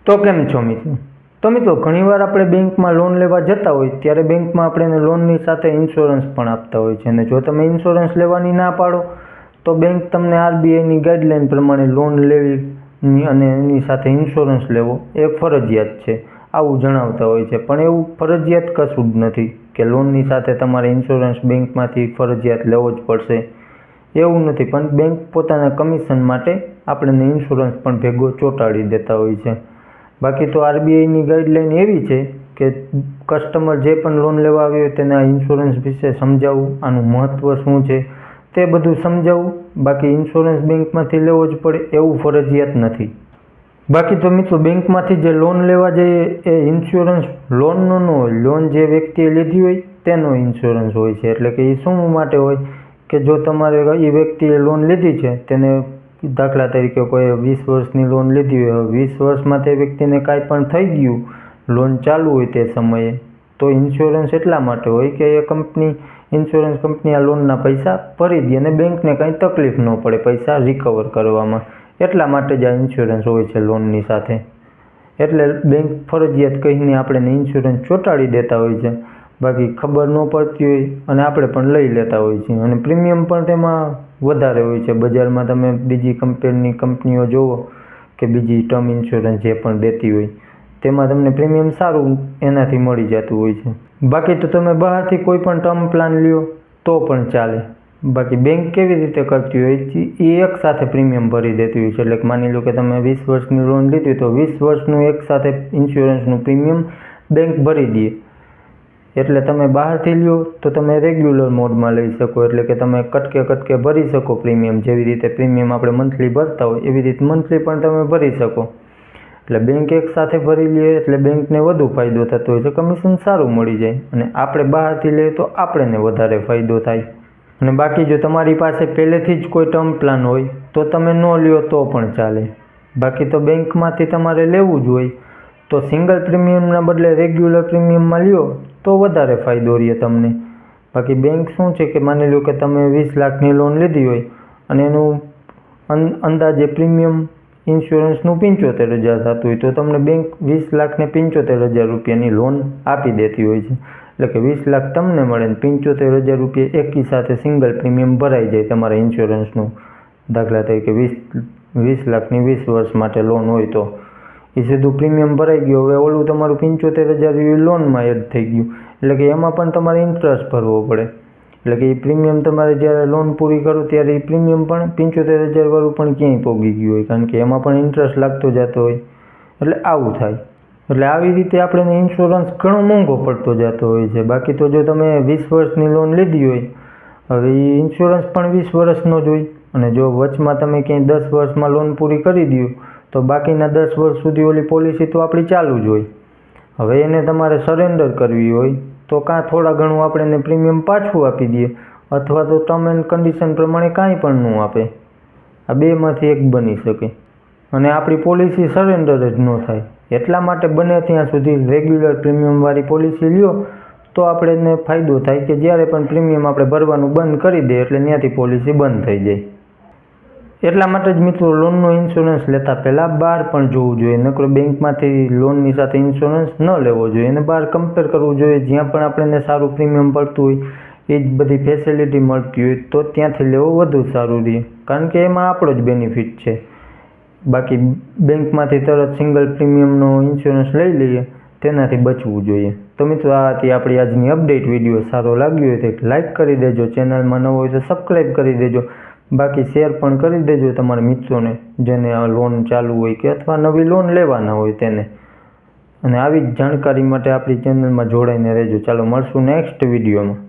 તો કેમ છો મિત્રો? તો મિત્રો ઘણીવાર આપણે બેંકમાં લોન લેવા જતા હોય ત્યારે બેંકમાં આપણે લોનની સાથે ઇન્સ્યોરન્સ પણ આપતા હોય છે, અને જો તમે ઇન્સ્યોરન્સ લેવાની ના પાડો તો બેંક તમને આરબીઆઈની ગાઈડલાઈન પ્રમાણે લોન લેવી અને એની સાથે ઇન્સ્યોરન્સ લેવો એ ફરજિયાત છે આવું જણાવતા હોય છે. પણ એવું ફરજિયાત કશું જ નથી કે લોનની સાથે તમારે ઇન્સ્યોરન્સ બેંકમાંથી ફરજિયાત લેવો જ પડશે, એવું નથી. પણ બેંક પોતાના કમિશન માટે આપણને ઇન્સ્યોરન્સ પણ ભેગો ચોંટાડી દેતા હોય છે. બાકી તો આરબીઆઈની ગાઈડલાઈન એવી છે કે કસ્ટમર જે પણ લોન લેવા આવ્યો હોય તેને આ ઇન્સ્યોરન્સ વિશે સમજાવવું, આનું મહત્ત્વ શું છે તે બધું સમજાવવું. બાકી ઇન્સ્યોરન્સ બેંકમાંથી લેવો જ પડે એવું ફરજિયાત નથી. બાકી તો મિત્રો બેંકમાંથી જે લોન લેવા જઈએ એ ઇન્સ્યોરન્સ લોનનો ન હોય, લોન જે વ્યક્તિએ લીધી હોય તેનો ઇન્સ્યોરન્સ હોય છે. એટલે કે એ શું માટે હોય કે જો તમારે એ વ્યક્તિએ લોન લીધી છે, તેને દાખલા તરીકે કોઈ 20 વર્ષની લોન લીધી હોય, 20 વર્ષમાં તે વ્યક્તિને કાંઈ પણ થઈ ગયું, લોન ચાલુ હોય તે સમયે, તો ઇન્સ્યોરન્સ એટલા માટે હોય કે એ કંપની ઇન્સ્યોરન્સ કંપની આ લોનના પૈસા ભરી દે અને બેંકને કાંઈ તકલીફ ન પડે પૈસા રિકવર કરવામાં. એટલા માટે જ આ ઇન્સ્યોરન્સ હોય છે લોનની સાથે. એટલે બેંક ફરજિયાત કહીને આપણે ઇન્સ્યોરન્સ ચોંટાડી દેતા હોય છે. બાકી ખબર ન પડતી હોય અને આપણે પણ લઈ લેતા હોય છીએ, અને પ્રીમિયમ પણ તેમાં વધારે હોય છે. બજારમાં તમે બીજી કંપનીઓ જુઓ કે બીજી ટર્મ ઇન્સ્યોરન્સ જે પણ દેતી હોય તેમાં તમને પ્રીમિયમ સારું એનાથી મળી જતું હોય છે. બાકી તો તમે બહારથી કોઈ પણ ટર્મ પ્લાન લ્યો તો પણ ચાલે. બાકી બેંક કેવી રીતે કરતી હોય છે એ એક સાથે પ્રીમિયમ ભરી દેતી હોય છે. એટલે માની લો કે તમે 20 વર્ષની લોન લીધી તો 20 વર્ષનું એક સાથે ઇન્સ્યોરન્સનું પ્રીમિયમ બેંક ભરી દે. એટલે તમે બહારથી લ્યો તો તમે રેગ્યુલર મોડમાં લઈ શકો, એટલે કે તમે કટકે ભરી શકો પ્રીમિયમ. જેવી રીતે પ્રીમિયમ આપણે મંથલી ભરતા હોય એવી રીતે મંથલી પણ તમે ભરી શકો. એટલે બેંક એક સાથે ભરી લે એટલે બેંકને વધુ ફાયદો થતો હોય છે, કમિશન સારું મળી જાય, અને આપણે બહારથી લઈએ તો આપણને વધારે ફાયદો થાય. અને બાકી જો તમારી પાસે પહેલેથી જ કોઈ ટર્મ પ્લાન હોય તો તમે ન લ્યો તો પણ ચાલે. બાકી તો બેંકમાંથી તમારે લેવું જ હોય તો સિંગલ પ્રીમિયમના બદલે રેગ્યુલર પ્રીમિયમમાં લ્યો તો વધારે ફાયદો રહે તમને. બાકી બેંક શું છે કે માની લો કે તમે 20 લાખની લોન લીધી હોય અને એનું અંદાજે પ્રીમિયમ ઇન્સ્યોરન્સનું 75,000 થતું હોય તો તમને બેંક 20 લાખને 75,000 રૂપિયાની લોન આપી દેતી હોય છે. એટલે કે 20 લાખ તમને મળે ને 75,000 રૂપિયા એકી સાથે સિંગલ પ્રીમિયમ ભરાઈ જાય તમારા ઇન્સ્યોરન્સનું. દાખલા તરીકે 20 લાખની 20 વર્ષ માટે લોન હોય તો એ સીધું પ્રીમિયમ ભરાઈ ગયું. હવે ઓલું તમારું 75,000 લોનમાં એડ થઈ ગયું, એટલે કે એમાં પણ તમારે ઇન્ટરેસ્ટ ભરવો પડે. એટલે કે એ પ્રીમિયમ તમારે જ્યારે લોન પૂરી કરો ત્યારે એ પ્રીમિયમ પણ 75,000 વાળું પણ ક્યાંય પોગી ગયું હોય, કારણ કે એમાં પણ ઇન્ટરેસ્ટ લાગતો જતો હોય. એટલે આવું થાય. એટલે આવી રીતે આપણે ઇન્સ્યોરન્સ ઘણો મોંઘો પડતો જતો હોય છે. બાકી તો જો તમે 20 વર્ષની લોન લીધી હોય, હવે એ ઇન્સ્યોરન્સ પણ 20 વર્ષનો જ હોય, અને જો વચમાં તમે ક્યાંય 10 વર્ષમાં લોન પૂરી કરી દો તો બાકીના 10 વર્ષ સુધી ઓલી પોલિસી તો આપણી ચાલુ જ હોય. હવે એને તમારે સરેન્ડર કરવી હોય તો કાં થોડા ઘણું આપણે એને પ્રીમિયમ પાછું આપી દઈએ, અથવા તો ટર્મ એન્ડ કન્ડિશન પ્રમાણે કાંઈ પણ ન આપે. આ બેમાંથી એક બની શકે, અને આપણી પોલિસી સરેન્ડર જ ન થાય. એટલા માટે બને ત્યાં સુધી રેગ્યુલર પ્રીમિયમવાળી પોલિસી લ્યો તો આપણે એને ફાયદો થાય કે જ્યારે પણ પ્રીમિયમ આપણે ભરવાનું બંધ કરી દે એટલે ત્યાંથી પોલિસી બંધ થઈ જાય. એટલા માટે જ મિત્રો લોનનો ઇન્સ્યોરન્સ લેતા પહેલાં બહાર પણ જોવું જોઈએ. નકર બેંકમાંથી લોનની સાથે ઇન્સ્યોરન્સ ન લેવો જોઈએ, એને બહાર કમ્પેર કરવું જોઈએ. જ્યાં પણ આપણને સારું પ્રીમિયમ પડતું હોય એ જ બધી ફેસિલિટી મળતી હોય તો ત્યાંથી લેવો વધુ સારું રહે, કારણ કે એમાં આપણો જ બેનિફિટ છે. બાકી બેંકમાંથી તરત સિંગલ પ્રીમિયમનો ઇન્સ્યોરન્સ લઈ લઈએ તેનાથી બચવું જોઈએ. તો મિત્રો આ હતી આપણી આજની અપડેટ. વિડીયો સારો લાગ્યો હોય તો લાઇક કરી દેજો, ચેનલમાં નવો હોય તો સબસ્ક્રાઈબ કરી દેજો. બાકી શેર પણ કરી દેજો તમારા મિત્રોને જેને આ લોન ચાલુ હોય કે અથવા નવી લોન લેવાના હોય તેને. અને આવી જ જાણકારી માટે આપણી ચેનલમાં જોડાઈને રહેજો. ચાલો મળશું નેક્સ્ટ વિડીયોમાં.